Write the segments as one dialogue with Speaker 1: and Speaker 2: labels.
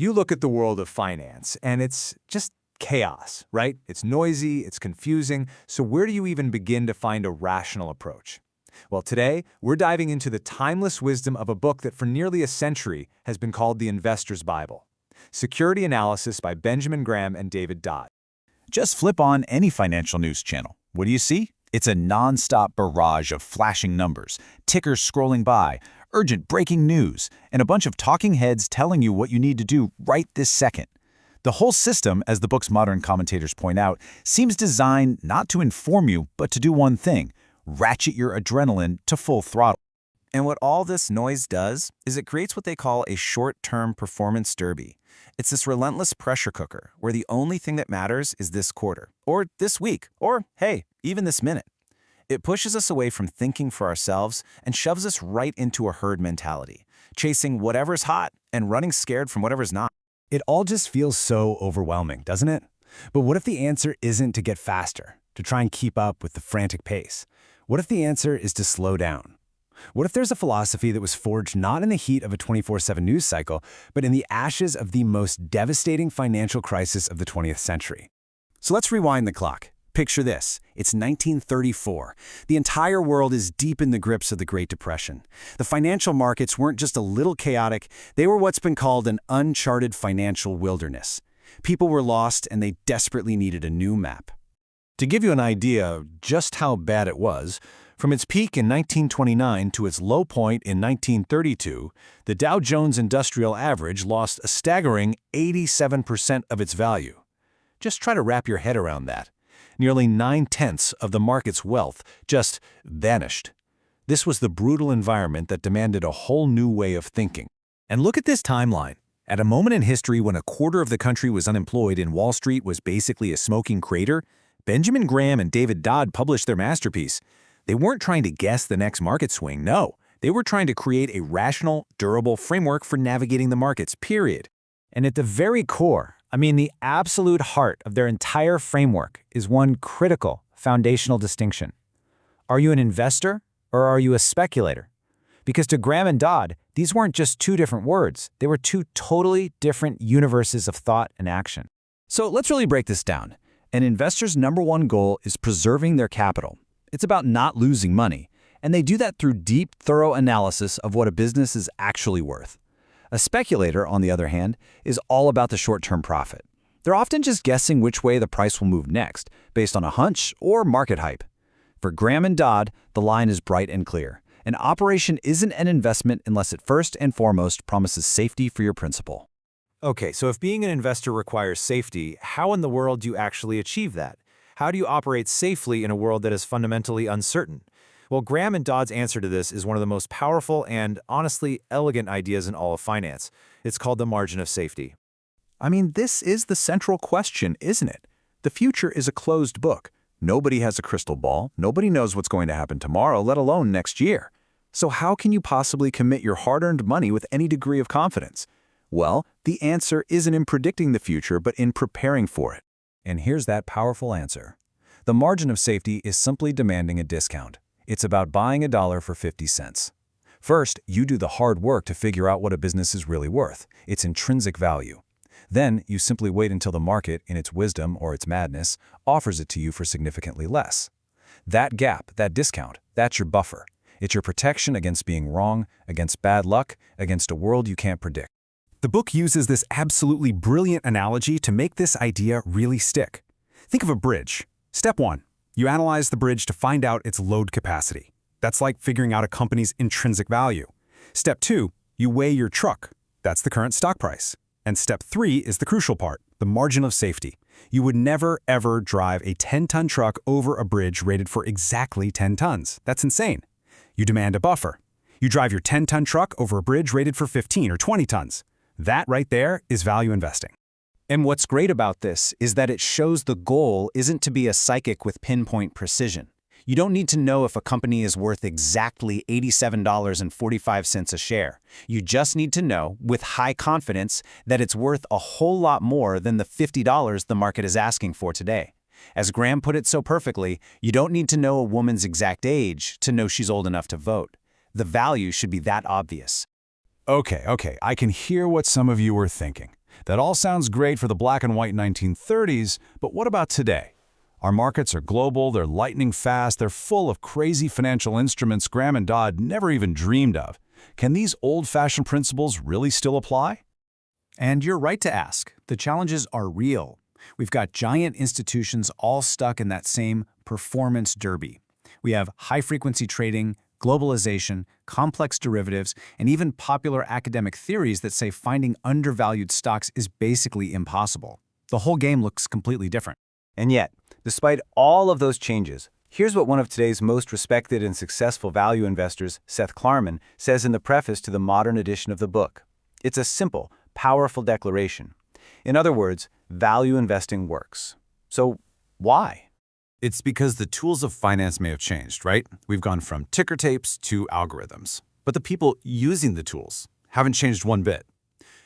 Speaker 1: You look at the world of finance, and it's just chaos, right? It's noisy, it's confusing, so where do you even begin to find a rational approach? Well, today, we're diving into the timeless wisdom of a book that for nearly a century has been called the Investor's Bible. Security Analysis by Benjamin Graham and David Dodd.
Speaker 2: Just flip on any financial news channel. What do you see? It's a non-stop barrage of flashing numbers, tickers scrolling by, urgent breaking news, and a bunch of talking heads telling you what you need to do right this second. The whole system, as the book's modern commentators point out, seems designed not to inform you, but to do one thing: ratchet your adrenaline to full throttle.
Speaker 3: And what all this noise does is it creates what they call a short-term performance derby. It's this relentless pressure cooker where the only thing that matters is this quarter, or this week, or, hey, even this minute. It pushes us away from thinking for ourselves and shoves us right into a herd mentality, chasing whatever's hot and running scared from whatever's not.
Speaker 1: It all just feels so overwhelming, doesn't it? But what if the answer isn't to get faster, to try and keep up with the frantic pace? What if the answer is to slow down? What if there's a philosophy that was forged not in the heat of a 24/7 news cycle, but in the ashes of the most devastating financial crisis of the 20th century? So let's rewind the clock. Picture this. It's 1934. The entire world is deep in the grips of the Great Depression. The financial markets weren't just a little chaotic, they were what's been called an uncharted financial wilderness. People were lost and they desperately needed a new map. To give you an idea of just how bad it was, from its peak in 1929 to its low point in 1932, the Dow Jones Industrial Average lost a staggering 87% of its value. Just try to wrap your head around that. Nearly 9/10 of the market's wealth just vanished. This was the brutal environment that demanded a whole new way of thinking. And look at this timeline. At a moment in history when a quarter of the country was unemployed and Wall Street was basically a smoking crater, Benjamin Graham and David Dodd published their masterpiece. They weren't trying to guess the next market swing, no. They were trying to create a rational, durable framework for navigating the markets, period. And at the very core, the absolute heart of their entire framework is one critical, foundational distinction. Are you an investor or are you a speculator? Because to Graham and Dodd, these weren't just two different words. They were two totally different universes of thought and action. So let's really break this down. An investor's number one goal is preserving their capital. It's about not losing money, and they do that through deep, thorough analysis of what a business is actually worth. A speculator, on the other hand, is all about the short-term profit. They're often just guessing which way the price will move next, based on a hunch or market hype. For Graham and Dodd, the line is bright and clear. An operation isn't an investment unless it first and foremost promises safety for your principal. Okay, so if being an investor requires safety, how in the world do you actually achieve that? How do you operate safely in a world that is fundamentally uncertain? Well, Graham and Dodd's answer to this is one of the most powerful and, honestly, elegant ideas in all of finance. It's called the margin of safety. This is the central question, isn't it? The future is a closed book. Nobody has a crystal ball. Nobody knows what's going to happen tomorrow, let alone next year. So how can you possibly commit your hard-earned money with any degree of confidence? Well, the answer isn't in predicting the future, but in preparing for it. And here's that powerful answer. The margin of safety is simply demanding a discount. It's about buying a dollar for 50 cents. First, you do the hard work to figure out what a business is really worth, its intrinsic value. Then, you simply wait until the market, in its wisdom or its madness, offers it to you for significantly less. That gap, that discount, that's your buffer. It's your protection against being wrong, against bad luck, against a world you can't predict. The book uses this absolutely brilliant analogy to make this idea really stick. Think of a bridge. Step 1. You analyze the bridge to find out its load capacity. That's like figuring out a company's intrinsic value. Step 2. You weigh your truck. That's the current stock price. And step 3 is the crucial part, the margin of safety. You would never, ever drive a 10-ton truck over a bridge rated for exactly 10 tons. That's insane. You demand a buffer. You drive your 10-ton truck over a bridge rated for 15 or 20 tons. That right there is value investing. And what's great about this is that it shows the goal isn't to be a psychic with pinpoint precision. You don't need to know if a company is worth exactly $87.45 a share. You just need to know, with high confidence, that it's worth a whole lot more than the $50 the market is asking for today. As Graham put it so perfectly, you don't need to know a woman's exact age to know she's old enough to vote. The value should be that obvious.
Speaker 4: Okay, I can hear what some of you are thinking. That all sounds great for the black and white 1930s, but what about today? Our markets are global, they're lightning fast, they're full of crazy financial instruments Graham and Dodd never even dreamed of. Can these old-fashioned principles really still apply?
Speaker 1: And you're right to ask. The challenges are real. We've got giant institutions all stuck in that same performance derby. We have high-frequency trading, globalization, complex derivatives, and even popular academic theories that say finding undervalued stocks is basically impossible. The whole game looks completely different.
Speaker 3: And yet, despite all of those changes, here's what one of today's most respected and successful value investors, Seth Klarman, says in the preface to the modern edition of the book. It's a simple, powerful declaration. In other words, value investing works. So why?
Speaker 4: It's because the tools of finance may have changed, right? We've gone from ticker tapes to algorithms. But the people using the tools haven't changed one bit.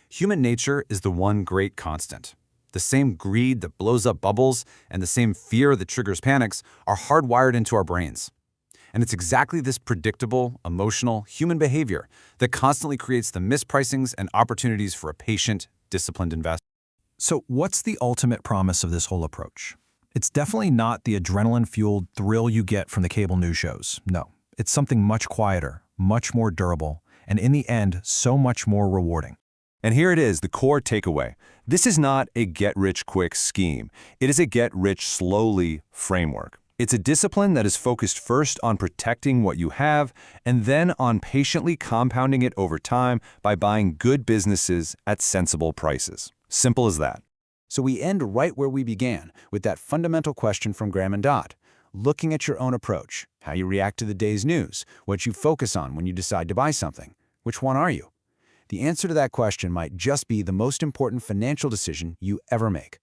Speaker 4: Human nature is the one great constant. The same greed that blows up bubbles and the same fear that triggers panics are hardwired into our brains. And it's exactly this predictable, emotional, human behavior that constantly creates the mispricings and opportunities for a patient, disciplined investor.
Speaker 5: So what's the ultimate promise of this whole approach? It's definitely not the adrenaline-fueled thrill you get from the cable news shows. No, it's something much quieter, much more durable, and in the end, so much more rewarding.
Speaker 6: And here it is, the core takeaway. This is not a get-rich-quick scheme. It is a get-rich-slowly framework. It's a discipline that is focused first on protecting what you have and then on patiently compounding it over time by buying good businesses at sensible prices. Simple as that.
Speaker 1: So we end right where we began, with that fundamental question from Graham and Dodd. Looking at your own approach, how you react to the day's news, what you focus on when you decide to buy something. Which one are you? The answer to that question might just be the most important financial decision you ever make.